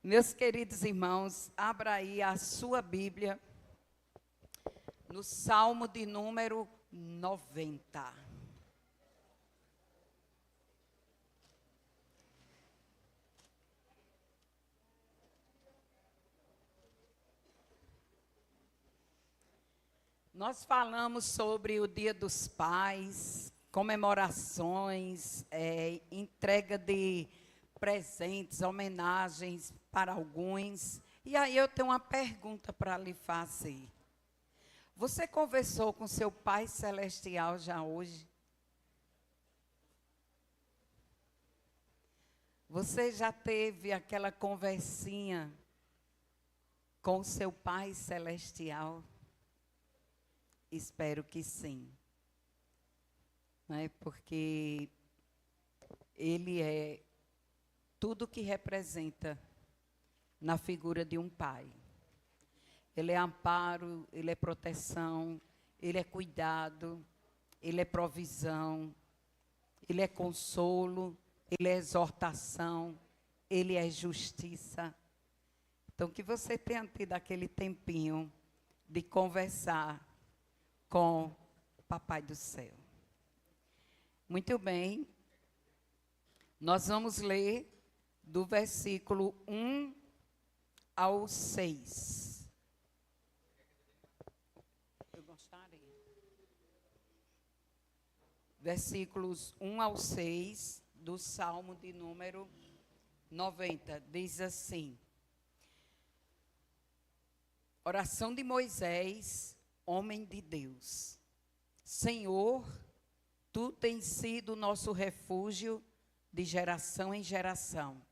Meus queridos irmãos, abra aí a sua Bíblia no Salmo de número 90. Nós falamos sobre o Dia dos Pais, comemorações, entrega de presentes, homenagens para alguns. E aí eu tenho uma pergunta para lhe fazer. Você conversou com seu Pai Celestial já hoje? Você já teve aquela conversinha com o seu Pai Celestial? Espero que sim. Porque Ele é tudo que representa na figura de um pai. Ele é amparo, Ele é proteção, Ele é cuidado, Ele é provisão, Ele é consolo, Ele é exortação, Ele é justiça. Então, que você tenha tido aquele tempinho de conversar com o Papai do Céu. Muito bem. Nós vamos ler do versículo 1 ao 6. Eu gostaria. Versículos 1 ao 6 do Salmo de número 90. Diz assim: Oração de Moisés, homem de Deus. Senhor, Tu tens sido o nosso refúgio de geração em geração.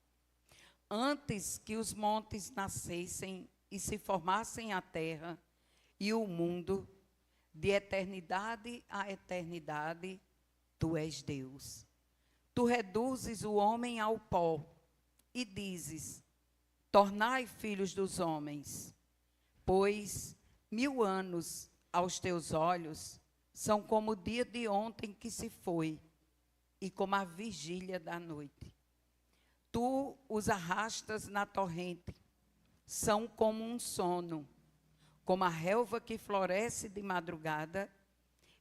Antes que os montes nascessem e se formassem a terra e o mundo, de eternidade a eternidade, Tu és Deus. Tu reduzes o homem ao pó e dizes: tornai filhos dos homens, pois 1000 anos aos teus olhos são como o dia de ontem que se foi, e como a vigília da noite. Tu os arrastas na torrente, são como um sono, como a relva que floresce de madrugada,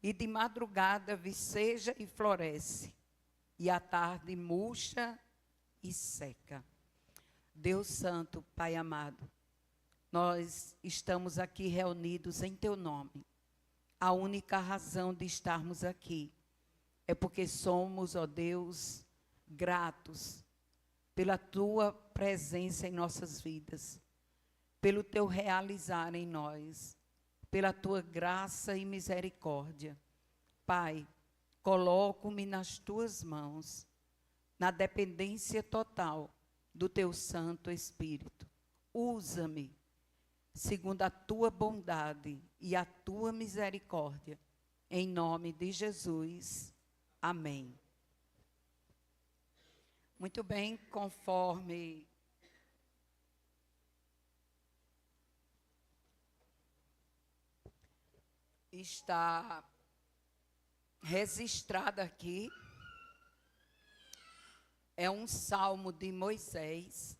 e de madrugada viceja e floresce, e à tarde murcha e seca. Deus Santo, Pai amado, nós estamos aqui reunidos em Teu nome. A única razão de estarmos aqui é porque somos, ó Deus, gratos pela Tua presença em nossas vidas, pelo Teu realizar em nós, pela Tua graça e misericórdia. Pai, coloco-me nas Tuas mãos, na dependência total do Teu Santo Espírito. Usa-me segundo a Tua bondade e a Tua misericórdia, em nome de Jesus. Amém. Muito bem, conforme está registrado aqui, é um salmo de Moisés.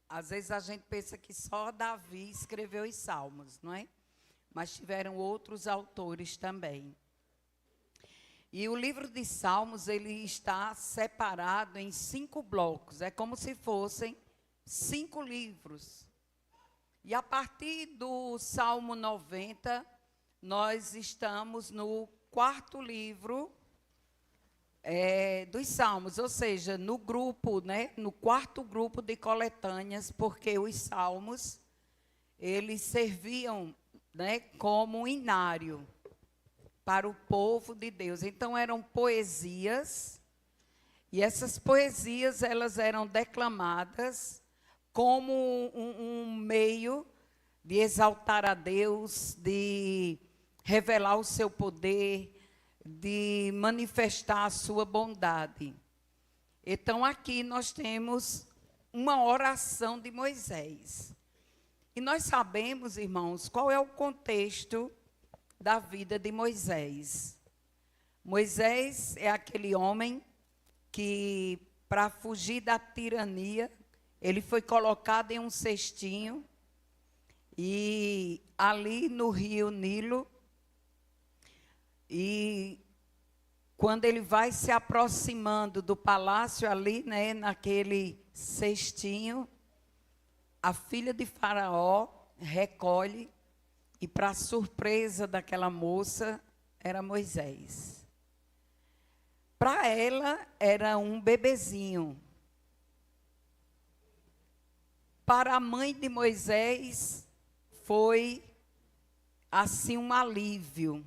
Às vezes a gente pensa que só Davi escreveu os salmos, não é? Mas tiveram outros autores também. E o livro de Salmos, ele está separado em 5 blocos. É como se fossem 5 livros. E a partir do Salmo 90, nós estamos no 4º livro dos Salmos. Ou seja, no grupo, no 4º grupo de coletâneas, porque os Salmos, eles serviam como um inário para o povo de Deus. Então, eram poesias, e essas poesias, elas eram declamadas como um meio de exaltar a Deus, de revelar o seu poder, de manifestar a sua bondade. Então, aqui nós temos uma oração de Moisés. E nós sabemos, irmãos, qual é o contexto da vida de Moisés. Moisés é aquele homem que, para fugir da tirania ele foi colocado em um cestinho e ali no rio Nilo, e quando ele vai se aproximando do palácio ali, né, naquele cestinho, a filha de Faraó recolhe, e para surpresa daquela moça, era Moisés. Para ela, era um bebezinho. Para a mãe de Moisés, foi assim um alívio.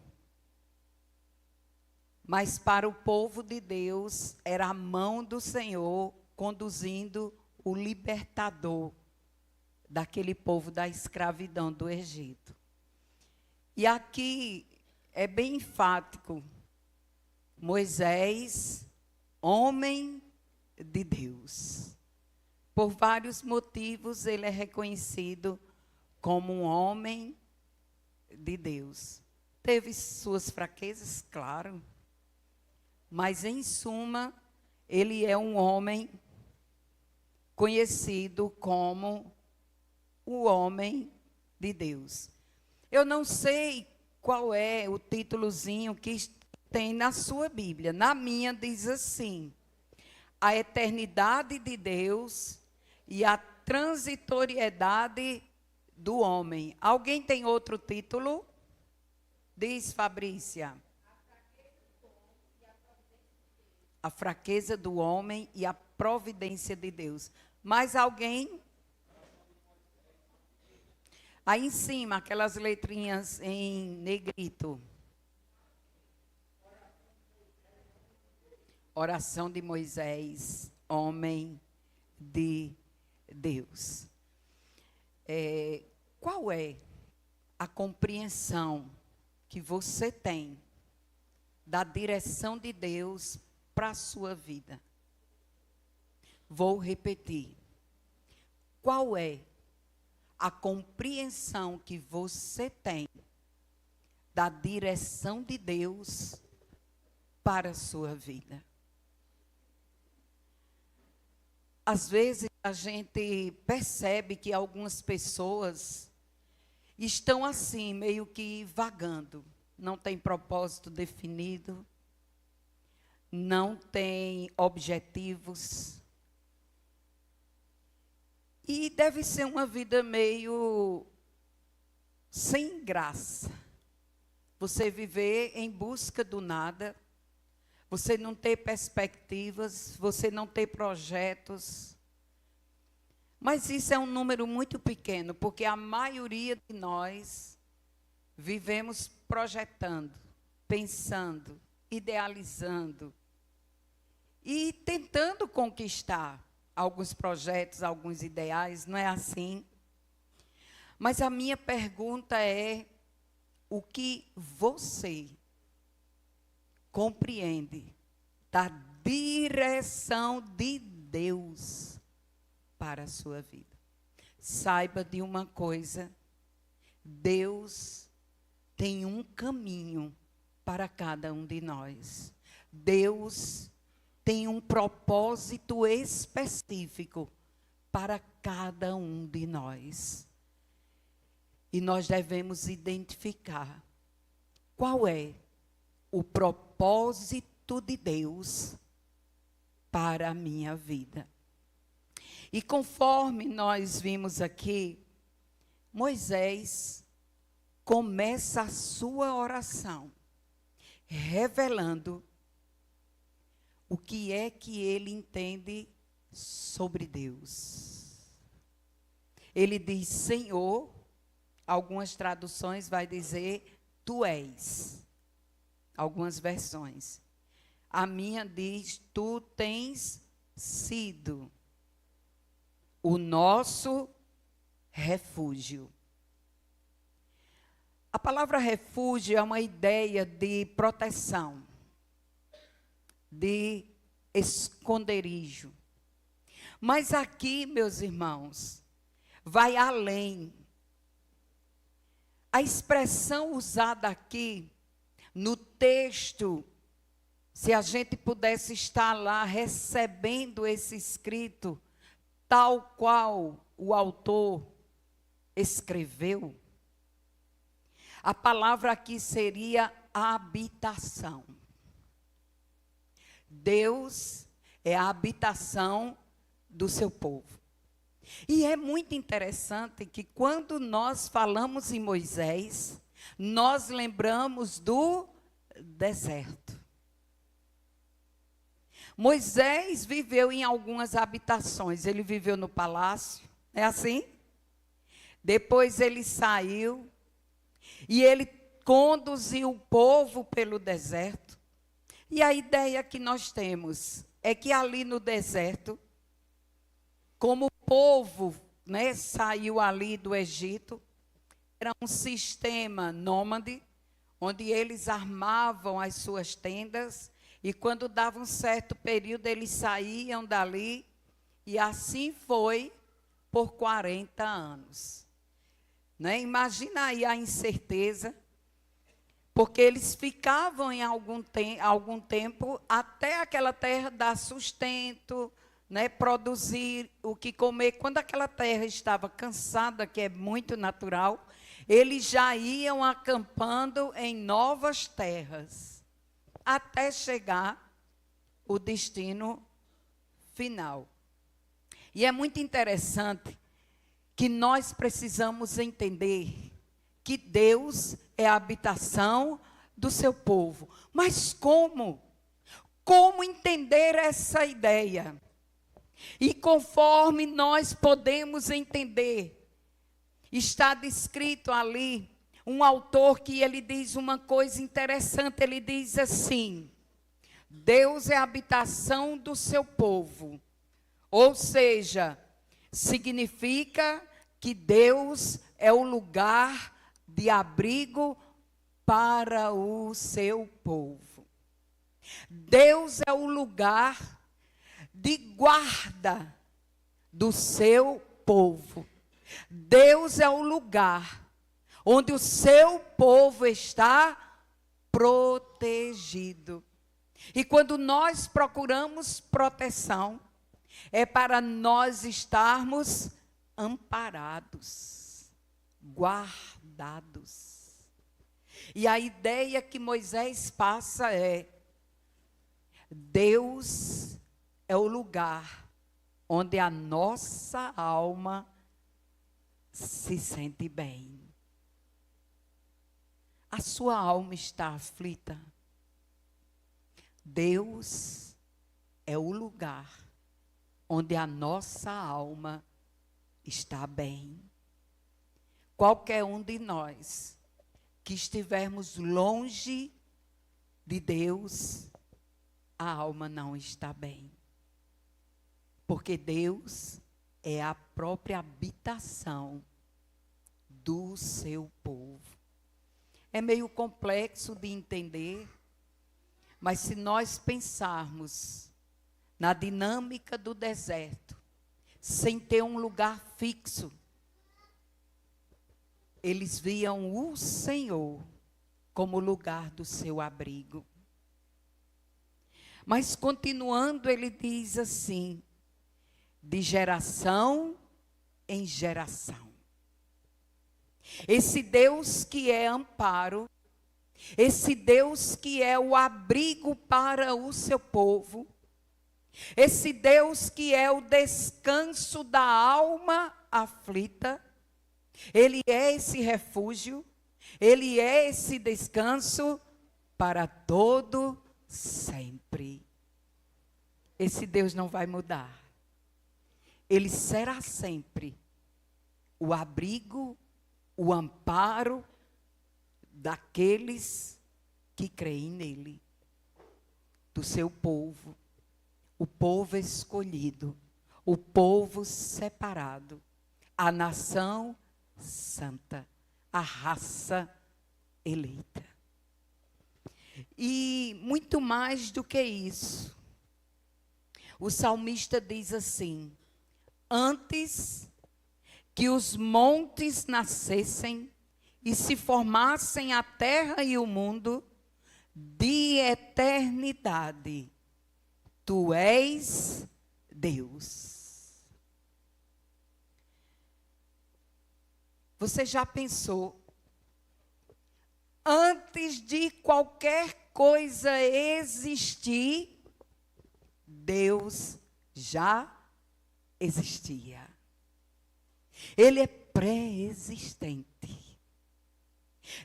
Mas para o povo de Deus, era a mão do Senhor conduzindo o libertador daquele povo da escravidão do Egito. E aqui é bem enfático. Moisés, homem de Deus. Por vários motivos, ele é reconhecido como um homem de Deus. Teve suas fraquezas, claro. Mas, em suma, ele é um homem conhecido como o homem de Deus. Eu não sei qual é o títulozinho que tem na sua Bíblia. Na minha diz assim: a eternidade de Deus e a transitoriedade do homem. Alguém tem outro título? Diz, Fabrícia. A fraqueza do homem e a providência de Deus. Mais alguém? Aí em cima, aquelas letrinhas em negrito. Oração de Moisés, homem de Deus. Qual é a compreensão que você tem da direção de Deus para a sua vida? Vou repetir. Qual é a compreensão que você tem da direção de Deus para a sua vida? Às vezes a gente percebe que algumas pessoas estão assim, meio que vagando, não tem propósito definido, não tem objetivos. E deve ser uma vida meio sem graça. Você viver em busca do nada, você não ter perspectivas, você não ter projetos. Mas isso é um número muito pequeno, porque a maioria de nós vivemos projetando, pensando, idealizando e tentando conquistar alguns projetos, alguns ideais, não é assim? Mas a minha pergunta é: o que você compreende da direção de Deus para a sua vida? Saiba de uma coisa: Deus tem um caminho para cada um de nós. Deus tem um propósito específico para cada um de nós. E nós devemos identificar qual é o propósito de Deus para a minha vida. E conforme nós vimos aqui, Moisés começa a sua oração revelando o que é que ele entende sobre Deus. Ele diz: Senhor, algumas traduções vai dizer Tu és. Algumas versões. A minha diz: Tu tens sido o nosso refúgio. A palavra refúgio é uma ideia de proteção, de esconderijo. Mas aqui, meus irmãos, vai além. A expressão usada aqui, no texto, se a gente pudesse estar lá recebendo esse escrito, tal qual o autor escreveu, a palavra aqui seria habitação. Deus é a habitação do seu povo. E é muito interessante que quando nós falamos em Moisés, nós lembramos do deserto. Moisés viveu em algumas habitações. Ele viveu no palácio, é assim? Depois ele saiu e ele conduziu o povo pelo deserto. E a ideia que nós temos é que ali no deserto, como o povo, saiu ali do Egito, era um sistema nômade, onde eles armavam as suas tendas, e quando dava um certo período, eles saíam dali, e assim foi por 40 anos. Imagina aí a incerteza, porque eles ficavam em algum tempo até aquela terra dar sustento, produzir o que comer. Quando aquela terra estava cansada, que é muito natural, eles já iam acampando em novas terras, até chegar o destino final. E é muito interessante que nós precisamos entender que Deus é a habitação do seu povo. Mas como? Como entender essa ideia? E conforme nós podemos entender, está descrito ali um autor que ele diz uma coisa interessante. Ele diz assim: Deus é a habitação do seu povo. Ou seja, significa que Deus é o lugar de abrigo para o seu povo. Deus é o lugar de guarda do seu povo. Deus é o lugar onde o seu povo está protegido. E quando nós procuramos proteção, é para nós estarmos amparados, guardados. E a ideia que Moisés passa é: Deus é o lugar onde a nossa alma se sente bem. A sua alma está aflita. Deus é o lugar onde a nossa alma está bem. Qualquer um de nós que estivermos longe de Deus, a alma não está bem. Porque Deus é a própria habitação do seu povo. É meio complexo de entender, mas se nós pensarmos na dinâmica do deserto, sem ter um lugar fixo, eles viam o Senhor como lugar do seu abrigo. Mas continuando, ele diz assim: de geração em geração. Esse Deus que é amparo, esse Deus que é o abrigo para o seu povo, esse Deus que é o descanso da alma aflita, Ele é esse refúgio, Ele é esse descanso para todo sempre. Esse Deus não vai mudar. Ele será sempre o abrigo, o amparo daqueles que creem nele, do seu povo, o povo escolhido, o povo separado, a nação santa, a raça eleita. E muito mais do que isso, o salmista diz assim: antes que os montes nascessem e se formassem a terra e o mundo, de eternidade, Tu és Deus. Você já pensou? Antes de qualquer coisa existir, Deus já existia. Ele é pré-existente.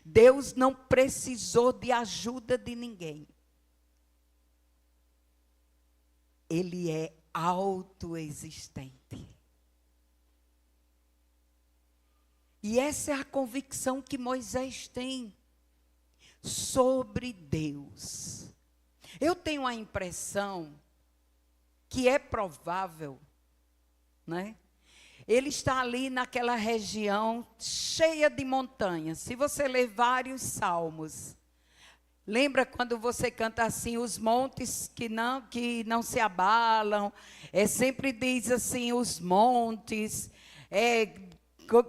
Deus não precisou de ajuda de ninguém. Ele é autoexistente. E essa é a convicção que Moisés tem sobre Deus. Eu tenho a impressão que é provável, né? Ele está ali naquela região cheia de montanhas. Se você ler vários salmos, lembra quando você canta assim, os montes que não se abalam, sempre diz assim, os montes,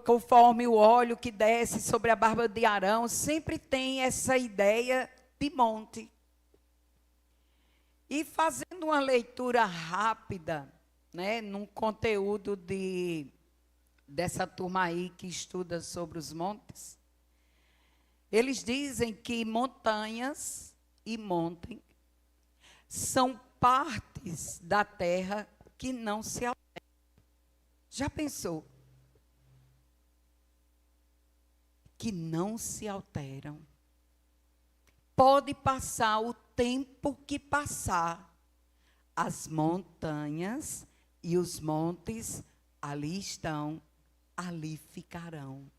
conforme o óleo que desce sobre a barba de Arão, sempre tem essa ideia de monte. E fazendo uma leitura rápida, né, num conteúdo dessa turma aí que estuda sobre os montes, eles dizem que montanhas e monte são partes da terra que não se alteram. Já pensou? Que não se alteram. Pode passar o tempo que passar, as montanhas e os montes ali estão, ali ficarão.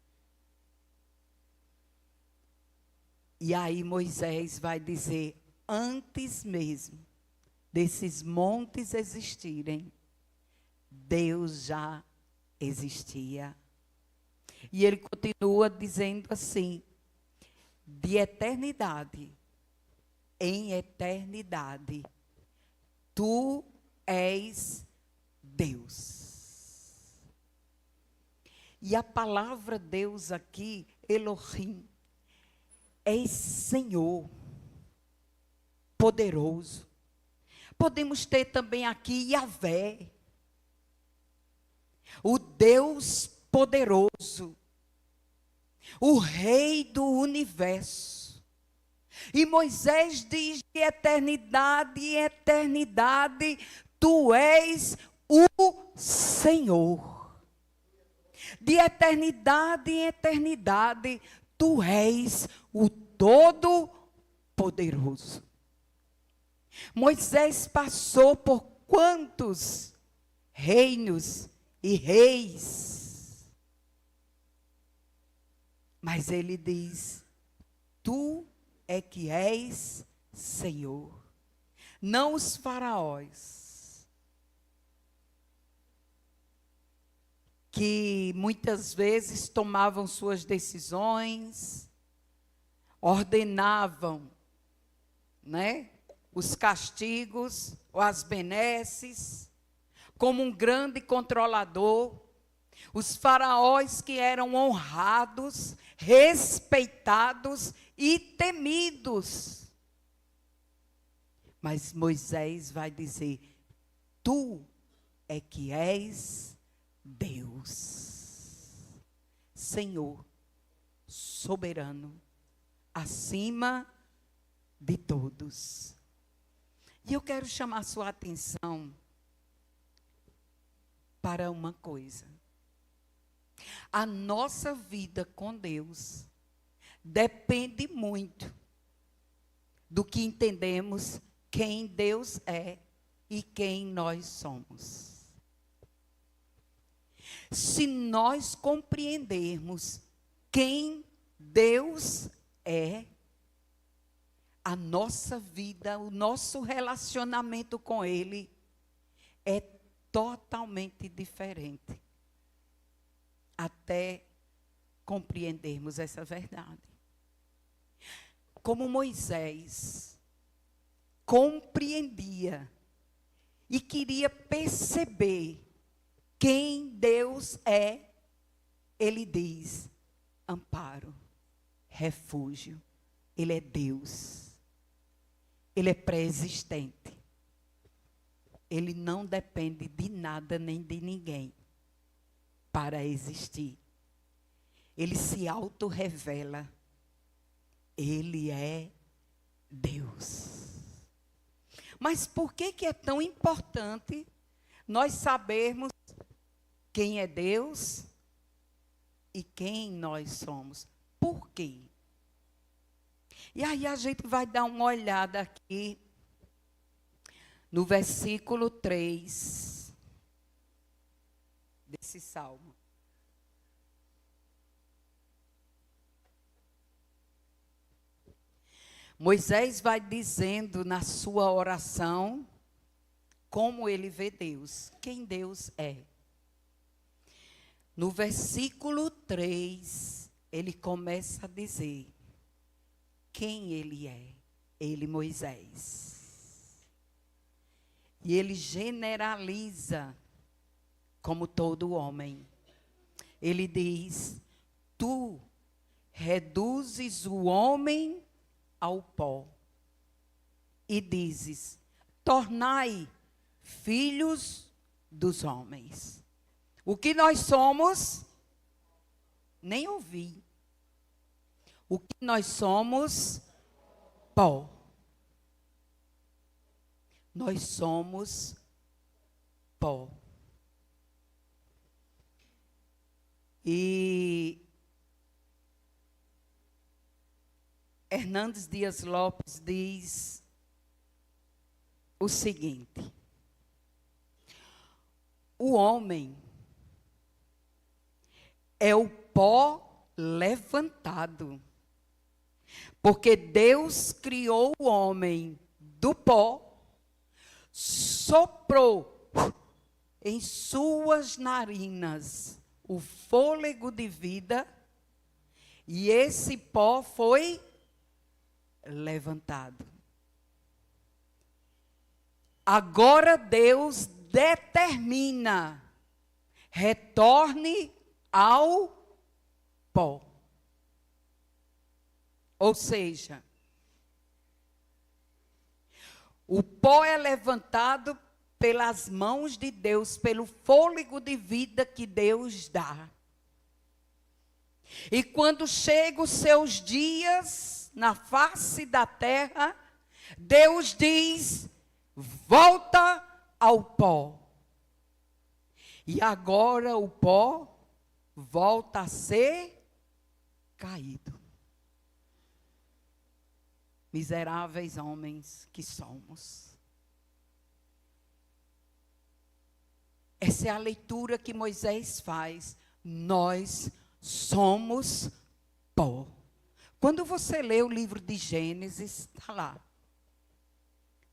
E aí Moisés vai dizer, antes mesmo desses montes existirem, Deus já existia. E ele continua dizendo assim, de eternidade em eternidade, tu és Deus. E a palavra Deus aqui, Elohim, é Senhor, poderoso. Podemos ter também aqui Yahvé, o Deus poderoso, o Rei do universo. E Moisés diz de eternidade em eternidade, tu és o Senhor. De eternidade em eternidade, tu és o Todo-Poderoso. Moisés passou por quantos reinos e reis? Mas ele diz, tu é que és Senhor. Não os faraós, que muitas vezes tomavam suas decisões, ordenavam, né, os castigos, ou as benesses, como um grande controlador. Os faraós que eram honrados, respeitados e temidos. Mas Moisés vai dizer, tu é que és Deus, Senhor, soberano, acima de todos. E eu quero chamar sua atenção para uma coisa. A nossa vida com Deus depende muito do que entendemos quem Deus é e quem nós somos. Se nós compreendermos quem Deus é, a nossa vida, o nosso relacionamento com Ele é totalmente diferente. Até compreendermos essa verdade. Como Moisés compreendia e queria perceber quem Deus é, ele diz, amparo, refúgio. Ele é Deus. Ele é pré-existente. Ele não depende de nada nem de ninguém para existir. ele se auto-revela. Ele é Deus. Mas por que é tão importante nós sabermos quem é Deus e quem nós somos? Por quê? E aí a gente vai dar uma olhada aqui no versículo 3 desse salmo. Moisés vai dizendo na sua oração como ele vê Deus, quem Deus é. No versículo 3, ele começa a dizer quem ele é, ele, Moisés. E ele generaliza como todo homem. Ele diz: tu reduzes o homem ao pó e dizes: tornai filhos dos homens. O que nós somos? Nem ouvi. O que nós somos? Pó. Nós somos pó. E Hernandes Dias Lopes diz o seguinte: o homem é o pó levantado, porque Deus criou o homem do pó, soprou em suas narinas o fôlego de vida, e esse pó foi levantado. Agora Deus determina: retorne ao pó. Ou seja, o pó é levantado pelas mãos de Deus, pelo fôlego de vida que Deus dá. E quando chegam os seus dias na face da terra, Deus diz: volta ao pó. E agora o pó volta a ser caído. Miseráveis homens que somos. Essa é a leitura que Moisés faz. Nós somos pó. Quando você lê o livro de Gênesis, está lá.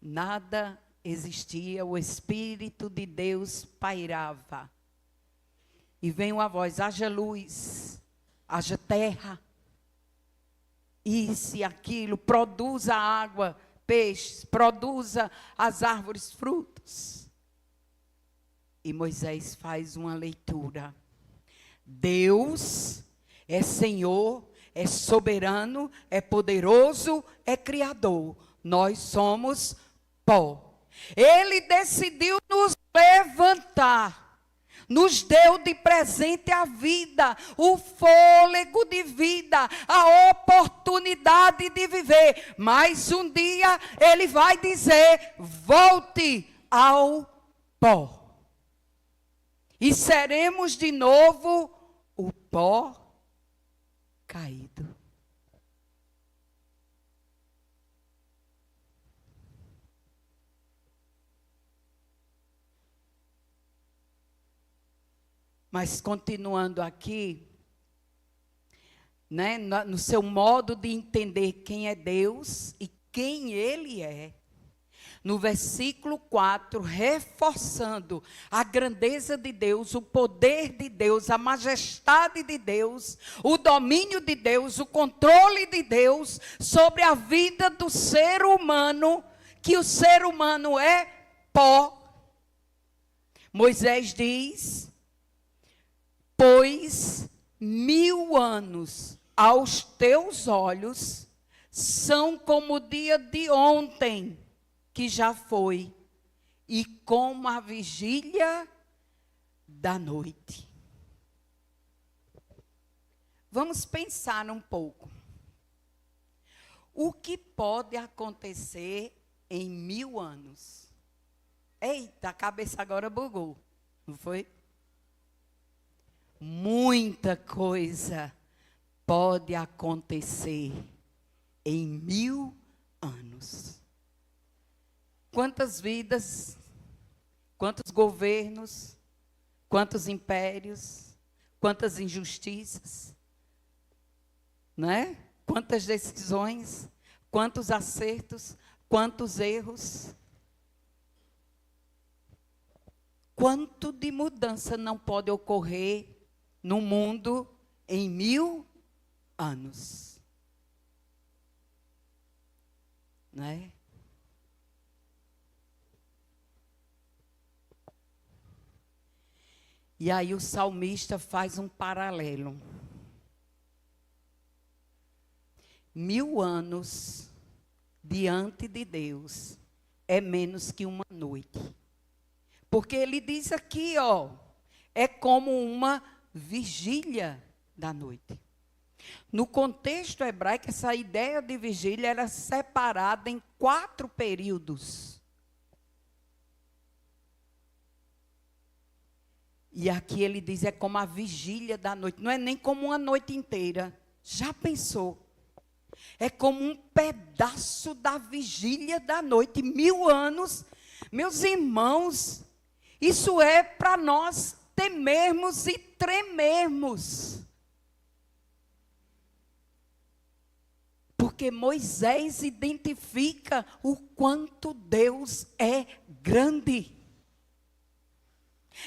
Nada existia, o Espírito de Deus pairava. E vem uma voz: haja luz, haja terra. Isso e aquilo, produza água, peixes, produza as árvores frutos. E Moisés faz uma leitura. Deus é Senhor, é soberano, é poderoso, é criador. Nós somos pó. Ele decidiu nos levantar. Nos deu de presente a vida, o fôlego de vida, a oportunidade de viver. Mas um dia ele vai dizer: volte ao pó. E seremos de novo o pó caído. Mas continuando aqui, né, no seu modo de entender quem é Deus e quem Ele é, no versículo 4, reforçando a grandeza de Deus, o poder de Deus, a majestade de Deus, o domínio de Deus, o controle de Deus sobre a vida do ser humano, que o ser humano é pó. Moisés diz: pois 1000 anos aos teus olhos são como o dia de ontem, que já foi, e como a vigília da noite. Vamos pensar um pouco. O que pode acontecer em 1000 anos? Eita, a cabeça agora bugou, não foi? Muita coisa pode acontecer em 1000 anos. Quantas vidas, quantos governos, quantos impérios, quantas injustiças, né? Quantas decisões, quantos acertos, quantos erros. Quanto de mudança não pode ocorrer no mundo em 1000 anos? Né? E aí o salmista faz um paralelo. 1000 anos diante de Deus é menos que uma noite. Porque ele diz aqui, ó, é como uma vigília da noite. No contexto hebraico, essa ideia de vigília era separada em 4 períodos. E aqui ele diz, é como a vigília da noite. Não é nem como uma noite inteira. Já pensou? É como um pedaço da vigília da noite. 1000 anos. Meus irmãos, isso é para nós temermos e tremermos. Porque Moisés identifica o quanto Deus é grande.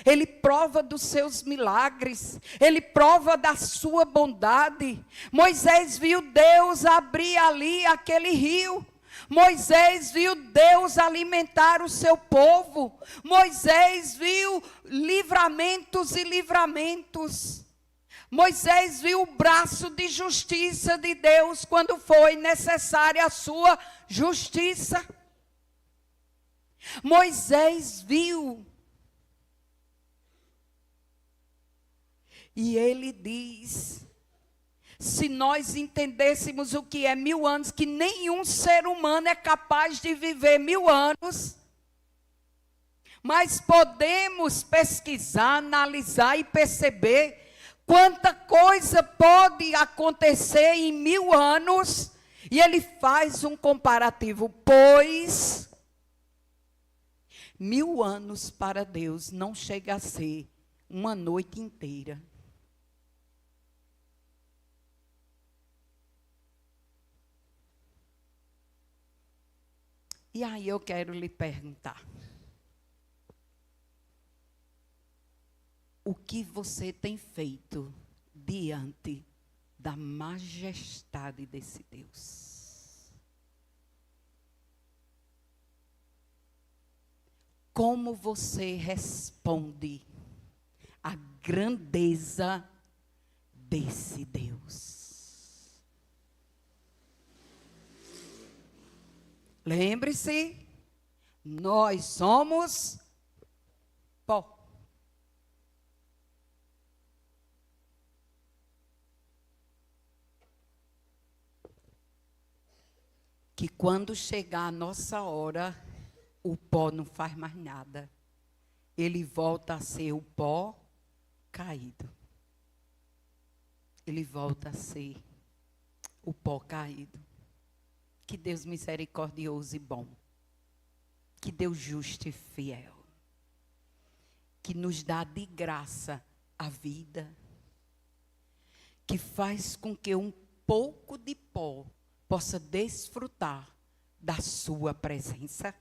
Ele prova dos seus milagres, ele prova da sua bondade. Moisés viu Deus abrir ali aquele rio. Moisés viu Deus alimentar o seu povo. Moisés viu livramentos e livramentos. Moisés viu o braço de justiça de Deus quando foi necessária a sua justiça. Moisés viu. E ele diz, se nós entendêssemos o que é 1000 anos, que nenhum ser humano é capaz de viver 1000 anos, mas podemos pesquisar, analisar e perceber quanta coisa pode acontecer em 1000 anos, e ele faz um comparativo, pois 1000 anos para Deus não chega a ser uma noite inteira. E aí eu quero lhe perguntar, o que você tem feito diante da majestade desse Deus? Como você responde à grandeza desse Deus? Lembre-se, nós somos pó. Que quando chegar a nossa hora, o pó não faz mais nada. Ele volta a ser o pó caído. Ele volta a ser o pó caído. Que Deus misericordioso e bom. Que Deus justo e fiel. Que nos dá de graça a vida. Que faz com que um pouco de pó possa desfrutar da sua presença.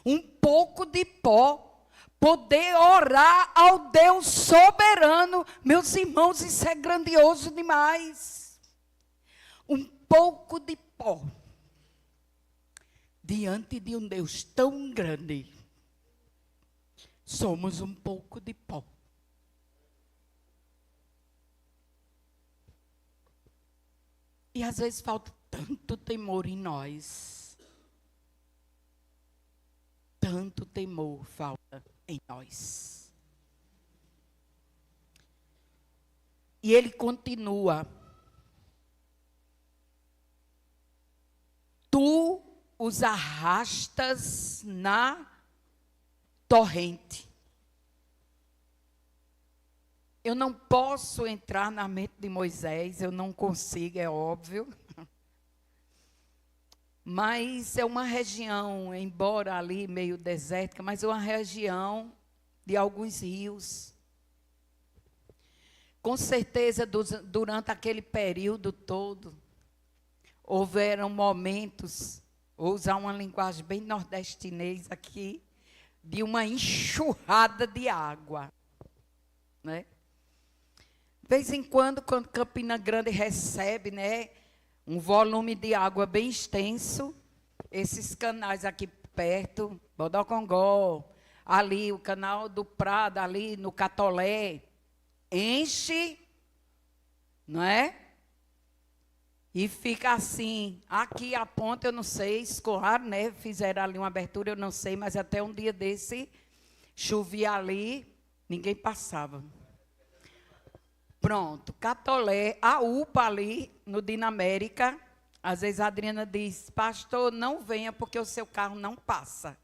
Um pouco de pó, poder orar ao Deus soberano. Meus irmãos, isso é grandioso demais. Um pouco de pó, diante de um Deus tão grande, somos um pouco de pó. E às vezes falta tanto temor em nós. Tanto temor falta em nós. E ele continua. Tu os arrastas na torrente. Eu não posso entrar na mente de Moisés, eu não consigo, é óbvio. Mas é uma região, embora ali meio desértica, mas é uma região de alguns rios. Com certeza, durante aquele período todo, houveram momentos, vou usar uma linguagem bem nordestinês aqui, de uma enxurrada de água, né? De vez em quando Campina Grande recebe, né, um volume de água bem extenso, esses canais aqui perto, Bodocongó, ali o canal do Prado, ali no Catolé, enche, não é? E fica assim, aqui a ponta, eu não sei, escoaram, né? Fizeram ali uma abertura, eu não sei, mas até um dia desse, chovia ali, ninguém passava. Pronto, Catolé, a UPA ali, no Dinamérica, às vezes a Adriana diz, pastor, não venha porque o seu carro não passa.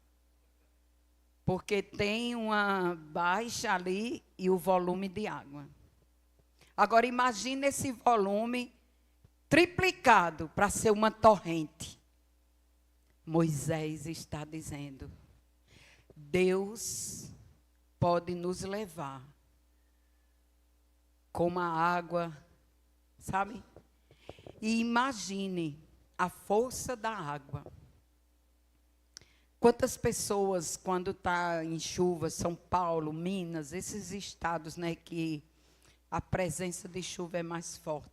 Porque tem uma baixa ali e o volume de água. Agora, imagine esse volume triplicado para ser uma torrente. Moisés está dizendo, Deus pode nos levar como a água, sabe? E imagine a força da água. Quantas pessoas, quando está em chuva, São Paulo, Minas, esses estados, né, que a presença de chuva é mais forte.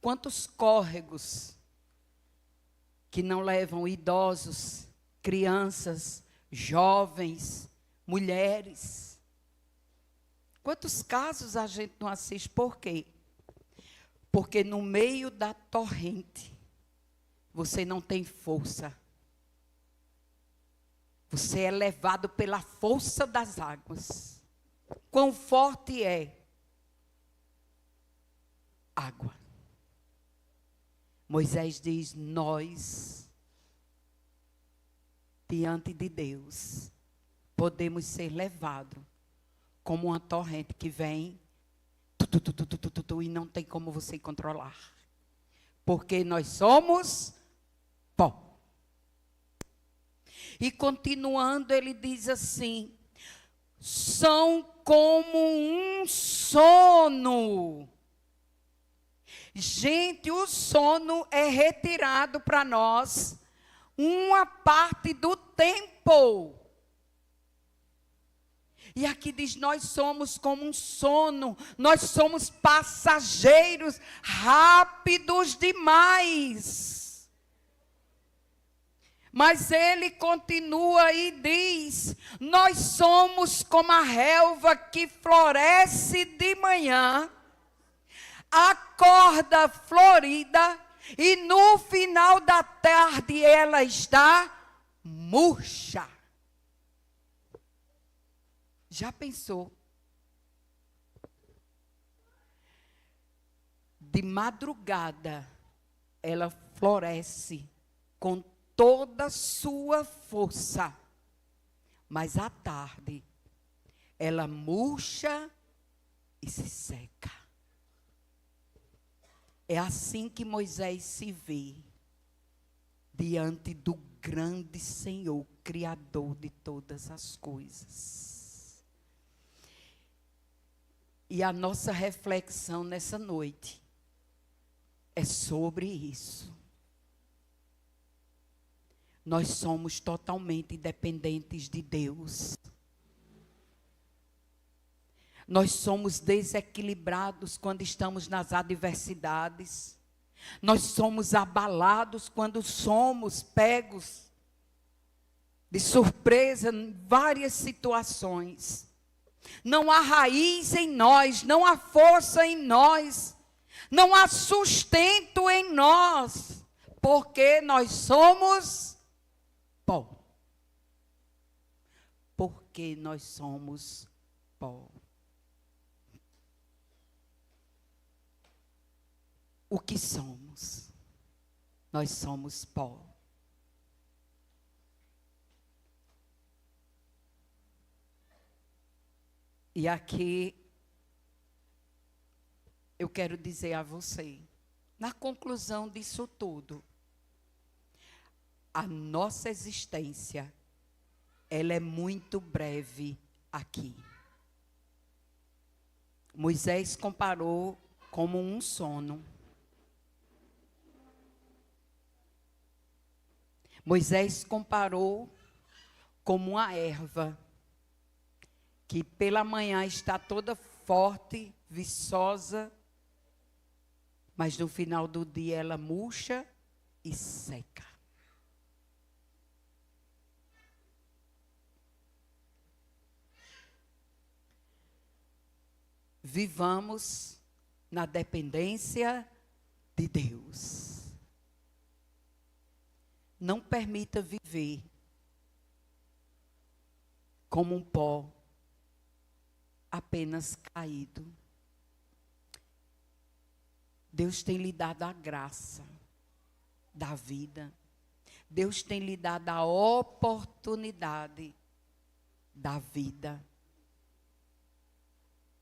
Quantos córregos que não levam idosos, crianças, jovens, mulheres. Quantos casos a gente não assiste? Por quê? Porque no meio da torrente, você não tem força. Você é levado pela força das águas. Quão forte é? Água. Moisés diz, nós, diante de Deus, podemos ser levados como uma torrente que vem e não tem como você controlar. Porque nós somos pó. E continuando, ele diz assim, são como um sono. Gente, o sono é retirado para nós uma parte do tempo. E aqui diz, nós somos como um sono, nós somos passageiros rápidos demais. Mas ele continua e diz, nós somos como a relva que floresce de manhã, acorda florida e no final da tarde ela está murcha. Já pensou? De madrugada ela floresce com toda a sua força, mas à tarde ela murcha e se seca. É assim que Moisés se vê diante do grande Senhor, Criador de todas as coisas. E a nossa reflexão nessa noite é sobre isso. Nós somos totalmente dependentes de Deus. Nós somos desequilibrados quando estamos nas adversidades. Nós somos abalados quando somos pegos de surpresa em várias situações. Não há raiz em nós, não há força em nós, não há sustento em nós, porque nós somos pó. Porque nós somos pó. o que somos. Nós somos pó. E aqui eu quero dizer a você, na conclusão disso tudo, a nossa existência, ela é muito breve aqui. Moisés comparou como um sono. Moisés comparou como uma erva que pela manhã está toda forte, viçosa, mas no final do dia ela murcha e seca. Vivamos na dependência de Deus. Não permita viver como um pó apenas caído. Deus tem lhe dado a graça da vida. Deus tem lhe dado a oportunidade da vida.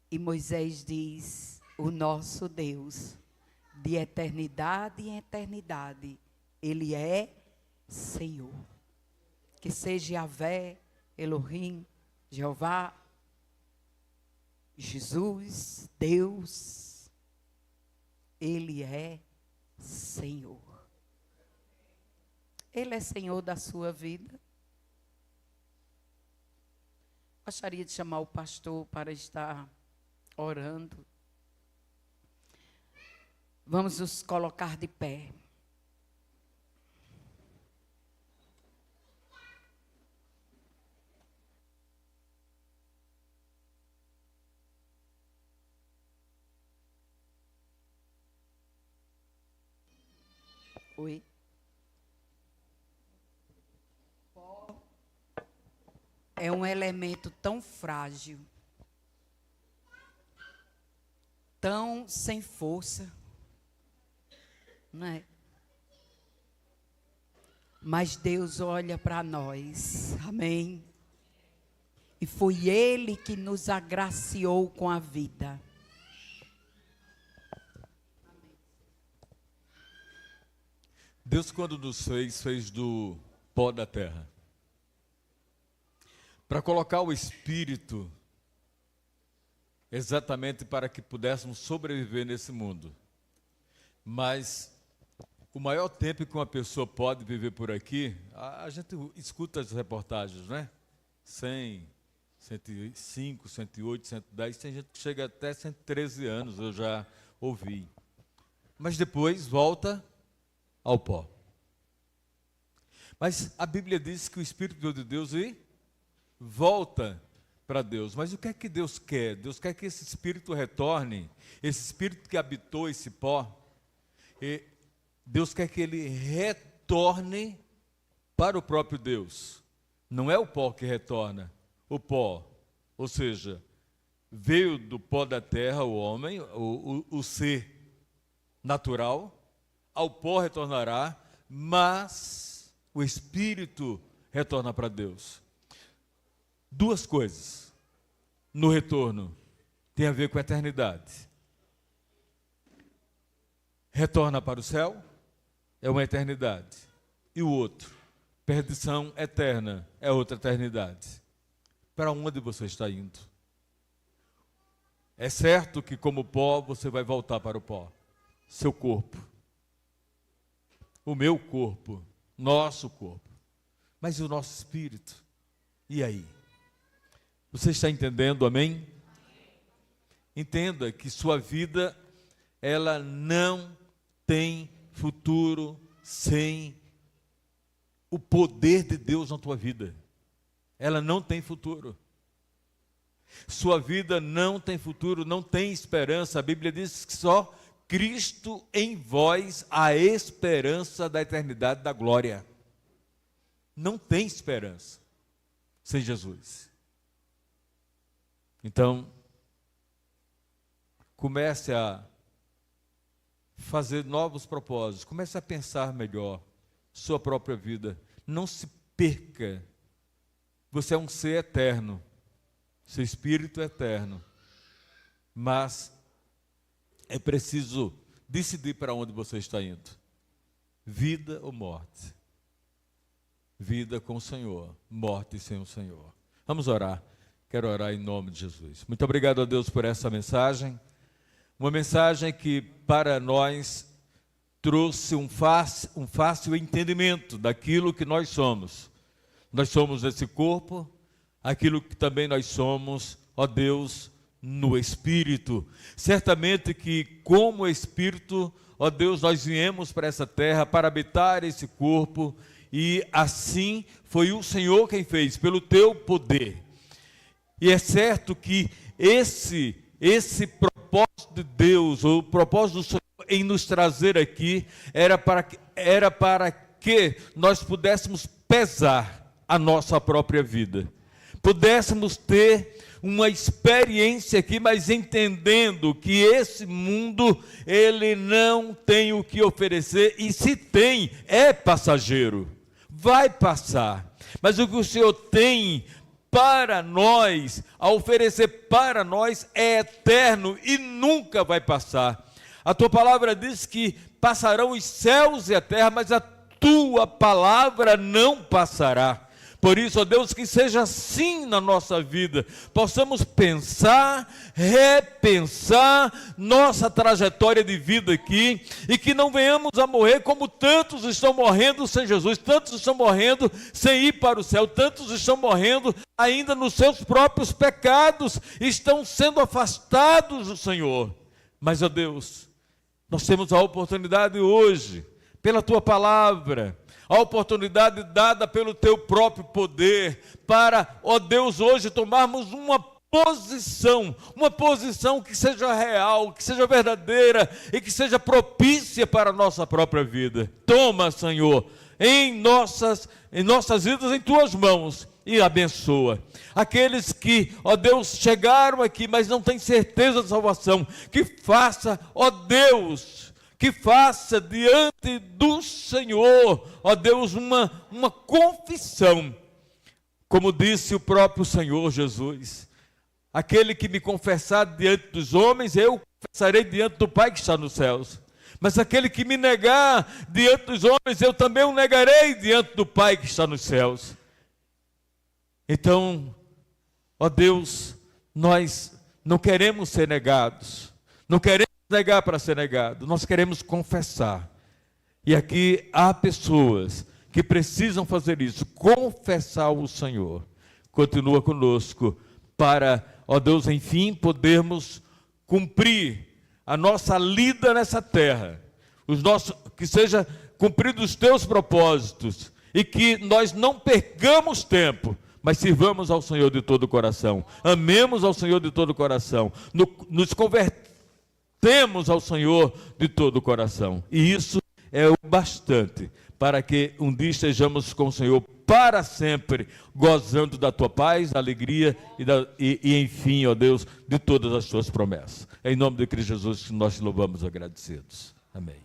E Moisés diz, o nosso Deus, de eternidade em eternidade, Ele é Senhor. Que seja Yahvé, Elohim, Jeová, Jesus, Deus, Ele é Senhor. Ele é Senhor da sua vida. Gostaria de chamar o pastor para estar orando. Vamos nos colocar de pé. Oi. É um elemento tão frágil, tão sem força, não é? Mas Deus olha para nós, amém? E foi Ele que nos agraciou com a vida. Deus, quando nos fez do pó da terra, para colocar o Espírito, exatamente para que pudéssemos sobreviver nesse mundo. Mas o maior tempo que uma pessoa pode viver por aqui, a gente escuta as reportagens, né? 100, 105, 108, 110, tem gente que chega até 113 anos, eu já ouvi. Mas depois volta ao pó. Mas a Bíblia diz que o Espírito de Deus volta para Deus. Mas o que é que Deus quer? Deus quer que esse Espírito retorne, esse Espírito que habitou esse pó, Deus quer que ele retorne para o próprio Deus. Não é o pó que retorna, o pó, ou seja, veio do pó da terra o homem, o ser natural, ao pó retornará, mas o Espírito retorna para Deus. Duas coisas no retorno tem a ver com a eternidade. Retorna para o céu, é uma eternidade. E o outro, perdição eterna, é outra eternidade. Para onde você está indo? É certo que como pó você vai voltar para o pó. Seu corpo. O meu corpo. Nosso corpo. Mas e o nosso espírito? E aí? Você está entendendo, amém? Entenda que sua vida, ela não tem futuro sem o poder de Deus na tua vida. Ela não tem futuro. Sua vida não tem futuro, não tem esperança. A Bíblia diz que só Cristo em vós a esperança da eternidade da glória. Não tem esperança sem Jesus. Então, comece a fazer novos propósitos. Comece a pensar melhor sua própria vida. Não se perca. Você é um ser eterno. Seu espírito é eterno. Mas é preciso decidir para onde você está indo. Vida ou morte? Vida com o Senhor, morte sem o Senhor. Vamos orar. Quero orar em nome de Jesus. Muito obrigado a Deus por essa mensagem. Uma mensagem que para nós trouxe um fácil entendimento daquilo que nós somos. Nós somos esse corpo, aquilo que também nós somos, ó Deus, no Espírito. Certamente que como Espírito, ó Deus, nós viemos para essa terra para habitar esse corpo, e assim foi o Senhor quem fez, pelo teu poder. E é certo que esse propósito de Deus, ou o propósito do Senhor em nos trazer aqui, era para que nós pudéssemos pesar a nossa própria vida. Pudéssemos ter uma experiência aqui, mas entendendo que esse mundo, ele não tem o que oferecer, e se tem, é passageiro, vai passar. Mas o que o Senhor tem para nós, a oferecer para nós, é eterno e nunca vai passar. A tua palavra diz que passarão os céus e a terra, mas a tua palavra não passará. Por isso, ó Deus, que seja assim na nossa vida, possamos pensar, repensar nossa trajetória de vida aqui, e que não venhamos a morrer como tantos estão morrendo sem Jesus, tantos estão morrendo sem ir para o céu, tantos estão morrendo ainda nos seus próprios pecados, estão sendo afastados do Senhor. Mas, ó Deus, nós temos a oportunidade hoje, pela tua palavra, a oportunidade dada pelo teu próprio poder, para, ó Deus, hoje tomarmos uma posição que seja real, que seja verdadeira e que seja propícia para a nossa própria vida. Toma, Senhor, em nossas vidas em tuas mãos, e abençoa aqueles que, ó Deus, chegaram aqui, mas não têm certeza da salvação, que faça, ó Deus, que faça diante do Senhor, ó Deus, uma confissão, como disse o próprio Senhor Jesus: aquele que me confessar diante dos homens, eu confessarei diante do Pai que está nos céus. Mas aquele que me negar diante dos homens, eu também o negarei diante do Pai que está nos céus. Então, ó Deus, nós não queremos ser negados, não queremos negar para ser negado, nós queremos confessar. E aqui há pessoas que precisam fazer isso, confessar o Senhor. Continua conosco para, ó Deus, enfim, podermos cumprir a nossa lida nessa terra, que seja cumprido os teus propósitos, e que nós não percamos tempo, mas sirvamos ao Senhor de todo o coração, amemos ao Senhor de todo o coração, nos convertemos ao Senhor de todo o coração, e isso é o bastante para que um dia estejamos com o Senhor para sempre, gozando da tua paz, alegria e enfim, ó Deus, de todas as tuas promessas. É em nome de Cristo Jesus que nós te louvamos agradecidos. Amém.